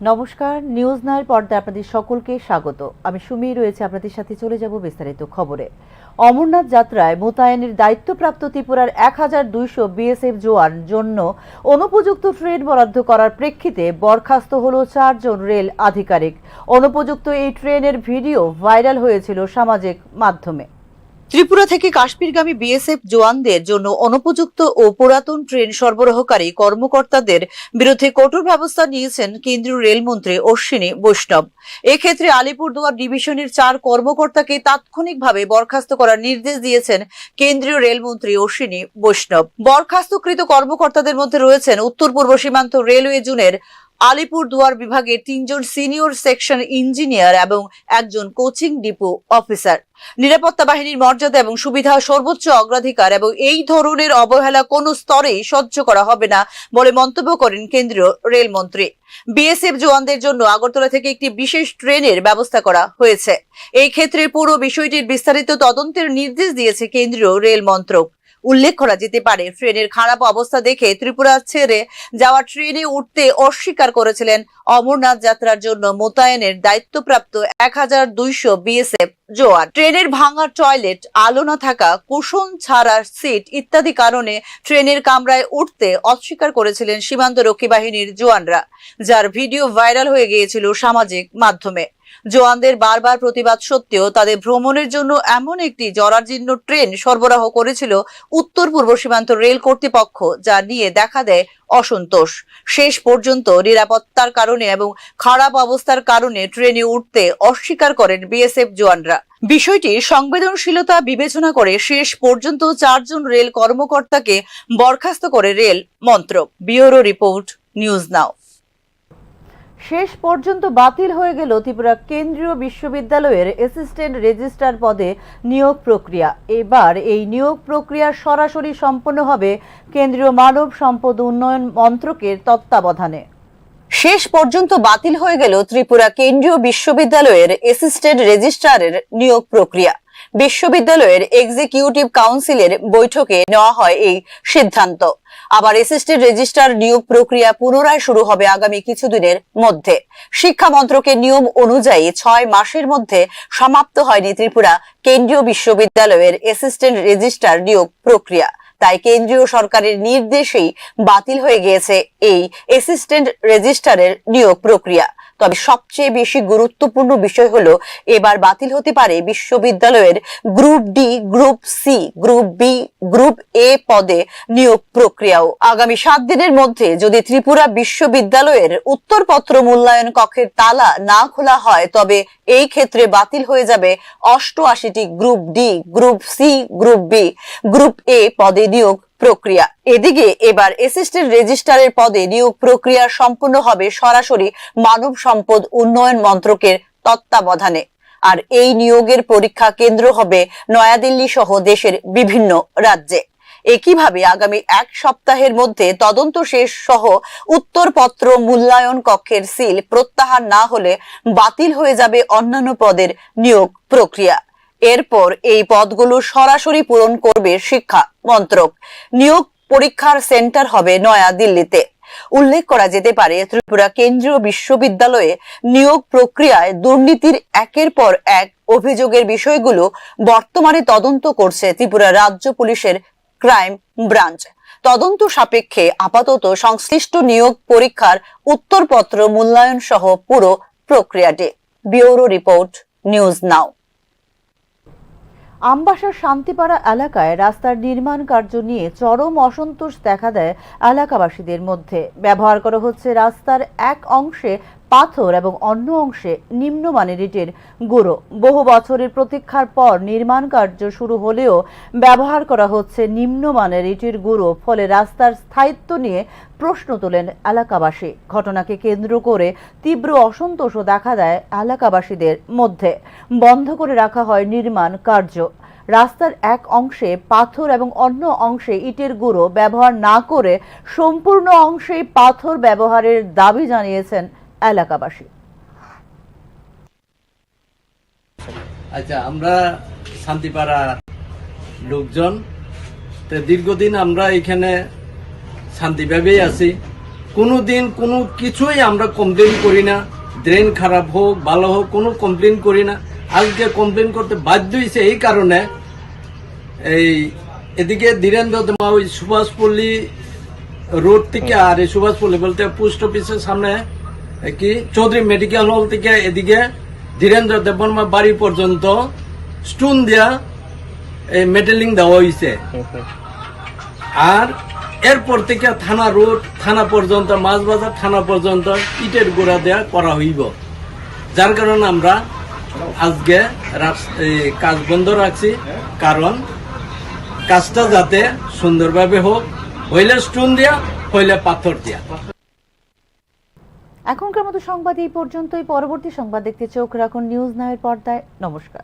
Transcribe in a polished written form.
নমস্কার, নিউজ নাইর পর্দায় আপনাদের সকলকে স্বাগত। আমি সুমি রয়েছে আপনাদের সাথে। চলে যাব বিস্তারিত খবরে। অমরনাথ যাত্রায় মোতায়েনের দায়িত্বপ্রাপ্ত ত্রিপুরার 1200 বিএসএফ জওয়ান জন্য অনুপযুক্ত ট্রেন বরাদ্দ করার প্রেক্ষিতে বরখাস্ত হলো 4 জন রেল আধিকারিক। অনুপযুক্ত এই ট্রেনের ভিডিও ভাইরাল হয়েছিল সামাজিক মাধ্যমে। ত্রিপুরা থেকে কাশ্মীরগামী বিএসএফ জওয়ানদের জন্য অনুপযুক্ত ও পুরাতন ট্রেন সরবরাহকারী কর্মকর্তাদের বিরুদ্ধে কঠোর ব্যবস্থা নিয়েছেন কেন্দ্রীয় রেলমন্ত্রী অশ্বিনী বৈষ্ণব। এক্ষেত্রে আলিপুরদুয়ার ডিভিশনের 4 কর্মকর্তাকে তাৎক্ষণিকভাবে বরখাস্ত করার নির্দেশ দিয়েছেন কেন্দ্রীয় রেলমন্ত্রী অশ্বিনী বৈষ্ণব। বরখাস্তকৃত কর্মকর্তাদের মধ্যে রয়েছেন উত্তর পূর্ব সীমান্ত রেলওয়ে জোনের আলিপুরদুয়ার বিভাগের 3 জন সিনিয়র সেকশন ইঞ্জিনিয়ার এবং একজন কোচিং ডিপো অফিসার। নিরাপত্তা বাহিনীর মর্যাদা এবং সুবিধা সর্বোচ্চ অগ্রাধিকার এবং এই ধরনের অবহেলা কোনো স্তরেই সহ্য করা হবে না বলে মন্তব্য করেন কেন্দ্রীয় রেলমন্ত্রী। বিএসএফ জওয়ানদের জন্য আগরতলা থেকে একটি বিশেষ ট্রেনের ব্যবস্থা করা হয়েছে। এই ক্ষেত্রে পুরো বিষয়টির বিস্তারিত তদন্তের নির্দেশ দিয়েছে কেন্দ্রীয় রেল মন্ত্রক। উল্লেখ করা যেতে পারে, ট্রেনের খারাপ অবস্থা দেখে ত্রিপুরা ছেড়ে যাওয়া ট্রেনে উঠতে অস্বীকার করেছিলেন অমরনাথ যাত্রার জন্য মোতায়েনের দায়িত্বপ্রাপ্ত 1200 বিএসএফ জওয়ান। ট্রেনের ভাঙা টয়লেট, আলো না থাকা, কুশন ছাড়া সিট ইত্যাদি কারণে ট্রেনের কামরায় উঠতে অস্বীকার করেছিলেন সীমান্তরক্ষী বাহিনীর জওয়ানরা, যার ভিডিও ভাইরাল হয়ে গিয়েছিল সামাজিক মাধ্যমে। জওয়ানদের বারবার প্রতিবাদ সত্ত্বেও তাদের ভ্রমণের জন্য এমন একটি জরাজীর্ণ ট্রেন সরবরাহ করেছিল উত্তর পূর্ব সীমান্ত রেল কর্তৃপক্ষ, যা নিয়ে দেখা দেয় অসন্তোষ। শেষ পর্যন্ত নিরাপত্তার কারণে এবং খারাপ অবস্থার কারণে ট্রেনে উঠতে অস্বীকার করেন বিএসএফ জওয়ানরা। বিষয়টির সংবেদনশীলতা বিবেচনা করে শেষ পর্যন্ত 4 জন রেল কর্মকর্তাকে বরখাস্ত করে রেল মন্ত্রক। ব্যুরো রিপোর্ট, নিউজ নাও। শেষ পর্যন্ত বাতিল হয়ে গেল ত্রিপুরা কেন্দ্রীয় বিশ্ববিদ্যালয়ের অ্যাসিস্ট্যান্ট রেজিস্ট্রার পদে নিয়োগ প্রক্রিয়া। এবার এই নিয়োগ প্রক্রিয়া সরাসরি সম্পন্ন হবে কেন্দ্রীয় মানব সম্পদ উন্নয়ন মন্ত্রকের তত্ত্বাবধানে। শেষ পর্যন্ত বাতিল হয়ে গেল ত্রিপুরা কেন্দ্রীয় বিশ্ববিদ্যালয়ের অ্যাসিস্ট্যান্ট রেজিস্ট্রারের নিয়োগ প্রক্রিয়া। বিশ্ববিদ্যালয়ের এক্সিকিউটিভ কাউন্সিলের বৈঠকে নেওয়া হয় এই সিদ্ধান্ত। আবার অ্যাসিস্ট্যান্ট রেজিস্ট্রার নিয়োগ প্রক্রিয়া পুনরায় শুরু হবে আগামী কিছুদিনের মধ্যে। শিক্ষা মন্ত্রকের নিয়ম অনুযায়ী 6 মাসের মধ্যে সমাপ্ত হয়নি ত্রিপুরা কেন্দ্রীয় বিশ্ববিদ্যালয়ের অ্যাসিস্ট্যান্ট রেজিস্ট্রার নিয়োগ প্রক্রিয়া। তাই কেন্দ্রীয় সরকারের নির্দেশেই বাতিল হয়ে গিয়েছে এই অ্যাসিস্ট্যান্ট রেজিস্ট্রারের নিয়োগ প্রক্রিয়া। তবে সবচেয়ে বেশি গুরুত্বপূর্ণ বিষয় হলো, এবার বাতিল হতে পারে বিশ্ববিদ্যালয়ের group D, group C, group B, group A পদে নিয়োগ প্রক্রিয়াও। আগামী 7 দিনের মধ্যে যদি ত্রিপুরা বিশ্ববিদ্যালয়ের উত্তরপত্র মূল্যায়ন কক্ষের তালা না খোলা হয়, তবে এই ক্ষেত্রে বাতিল হয়ে যাবে 88টি group D, group C, group B, group A পদে নিয়োগ প্রক্রিয়া। এদিকে এবার অ্যাসিস্ট্যান্ট রেজিস্ট্রারের পদে নিয়োগ প্রক্রিয়া সম্পূর্ণ হবে সরাসরি মানব সম্পদ উন্নয়ন মন্ত্রকের তত্ত্বাবধানে। আর এই নিয়োগের পরীক্ষা কেন্দ্র হবে নয়াদিল্লি সহ দেশের বিভিন্ন রাজ্যে। একইভাবে আগামী 1 সপ্তাহের মধ্যে তদন্ত শেষ সহ উত্তরপত্র মূল্যায়ন কক্ষের সিল প্রত্যাহার না হলে বাতিল হয়ে যাবে অন্যান্য পদের নিয়োগ প্রক্রিয়া। এরপর এই পদগুলো সরাসরি পূরণ করবে শিক্ষা মন্ত্রক। নিয়োগ পরীক্ষার সেন্টার হবে নয়াদিল্লিতে। উল্লেখ করা যেতে পারে, ত্রিপুরা কেন্দ্রীয় বিশ্ববিদ্যালয়ে নিয়োগ প্রক্রিয়ায় দুর্নীতির একের পর এক অভিযোগের বিষয়গুলো বর্তমানে তদন্ত করছে ত্রিপুরা রাজ্য পুলিশের ক্রাইম ব্রাঞ্চ। তদন্ত সাপেক্ষে আপাতত সংশ্লিষ্ট নিয়োগ পরীক্ষার উত্তরপত্র মূল্যায়ন সহ পুরো প্রক্রিয়াটি। Bureau report, news now. Ambassa Shantipara এলাকায় রাস্তার নির্মাণ কার্য নিয়ে চরম অসন্তোষ দেখা দেয় এলাকাবাসীদের মধ্যে। ব্যবহার করা হচ্ছে রাস্তার এক অংশে পাথর এবং অন্য অংশে নিম্নমানের ইটের গুঁড়ো। বহু বছরের প্রতীক্ষার পর নির্মাণ কার্য শুরু হলেও ব্যবহার করা হচ্ছে নিম্নমানের ইটের গুঁড়ো। ফলে রাস্তার স্থায়িত্ব নিয়ে প্রশ্ন তোলেন এলাকাবাসী। ঘটনাকে কেন্দ্র করে তীব্র অসন্তোষও দেখা দেয় এলাকাবাসীদের মধ্যে। বন্ধ করে রাখা হয় নির্মাণ কার্য। রাস্তার এক অংশে পাথর এবং অন্য অংশে ইটের গুঁড়ো ব্যবহার না করে সম্পূর্ণ অংশে পাথর ব্যবহারের দাবি জানিয়েছেন এলাকাবাসী। আচ্ছা, আমরা শান্তিপাড়া লোকজন দীর্ঘদিন আমরা এখানে শান্তিভাবেই আছি। কোনোদিন কোনো কিছুই আমরা কমপ্লেন করি না। ড্রেন খারাপ হোক ভালো হোক কোনো কমপ্লেন করি না। আজকে কমপ্লেন করতে বাধ্য হয়েছে এই কারণে, এই এদিকে ধীরেন্দ্র ওই সুভাষপল্লী রোড থেকে আর এই সুভাষপল্লী বলতে পোস্ট অফিসের সামনে কি চৌধুরী মেডিকেল হল থেকে এদিকে ধীরেন্দ্র দেববর্মা বাড়ি পর্যন্ত স্টোন দেয়া এই মেটেলিং দেওয়া হয়েছে। আর এরপর থেকে থানা রোড থানা পর্যন্ত মাছবাজার থানা পর্যন্ত ইটের গোড়া দেয়া করা হইব। যার কারণে আমরা আজকে কাজ বন্ধ রাখছি, কারণ কাজটা যাতে সুন্দরভাবে হোক, হইলে স্টোন দেয়া হইলে পাথর দেয়া। এখনকার মতো সংবাদ এই পর্যন্তই। পরবর্তী সংবাদ দেখতে চোখ রাখুন নিউজ নাওয়ের পর্দায়। নমস্কার।